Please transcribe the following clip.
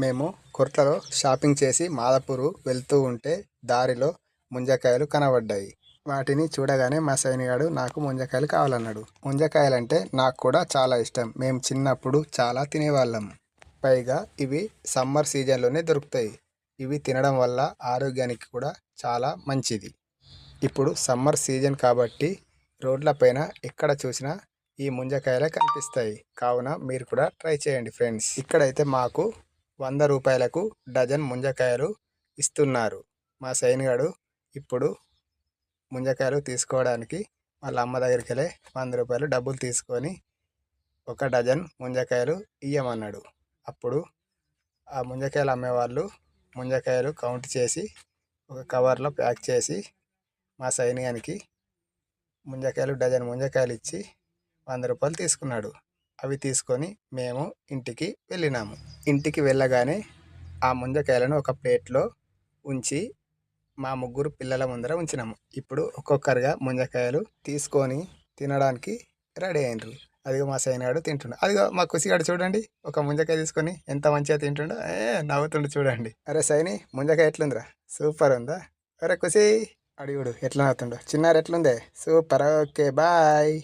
మేము కొట్లలో షాపింగ్ చేసి మాదాపూర్ వెళ్తూ ఉంటే దారిలో ముంజకాయలు కనబడ్డాయి. వాటిని చూడగానే మా సైనిగాడు నాకు ముంజకాయలు కావాలన్నాడు. ముంజకాయలంటే నాకు కూడా చాలా ఇష్టం. మేము చిన్నప్పుడు చాలా తినేవాళ్ళం. పైగా ఇవి సమ్మర్ సీజన్లోనే దొరుకుతాయి. ఇవి తినడం వల్ల ఆరోగ్యానికి కూడా చాలా మంచిది. ఇప్పుడు సమ్మర్ సీజన్ కాబట్టి రోడ్లపైన ఎక్కడ చూసినా ఈ ముంజకాయలే కనిపిస్తాయి. కావున మీరు కూడా ట్రై చేయండి ఫ్రెండ్స్. ఇక్కడైతే మాకు 100 రూపాయలకు డజన్ ముంజకాయలు ఇస్తున్నారు. మా సైనిగాడు ఇప్పుడు ముంజకాయలు తీసుకోవడానికి వాళ్ళ అమ్మ దగ్గరికి వెళ్ళి 100 రూపాయలు డబ్బులు తీసుకొని ఒక డజన్ ముంజకాయలు ఇయ్యమన్నాడు. అప్పుడు ఆ ముంజకాయలు అమ్మేవాళ్ళు ముంజకాయలు కౌంట్ చేసి ఒక కవర్లో ప్యాక్ చేసి మా సైనియానికి డజన్ ముంజకాయలు ఇచ్చి 100 రూపాయలు తీసుకున్నాడు. అవి తీసుకొని మేము ఇంటికి వెళ్ళినాము. ఇంటికి వెళ్ళగానే ఆ ముంజకాయలను ఒక ప్లేట్లో ఉంచి మా ముగ్గురు పిల్లల ముందర ఉంచినాము. ఇప్పుడు ఒక్కొక్కరుగా ముంజకాయలు తీసుకొని తినడానికి రెడీ అయినరు. అదిగో మా సైనిగాడు తింటుండు. అదిగో మా కుసిగాడు చూడండి, ఒక ముంజకాయ తీసుకొని ఎంత మంచిగా తింటుండో. నవ్వుతుండు చూడండి. అరే సైని, ముంజకాయ ఎట్లుందిరా? సూపర్ ఉందా? అరే కుసి అడిగుడు ఎట్లా నవ్వుతుండో. చిన్నారి ఎట్లుందే? సూపర్. Okay bye.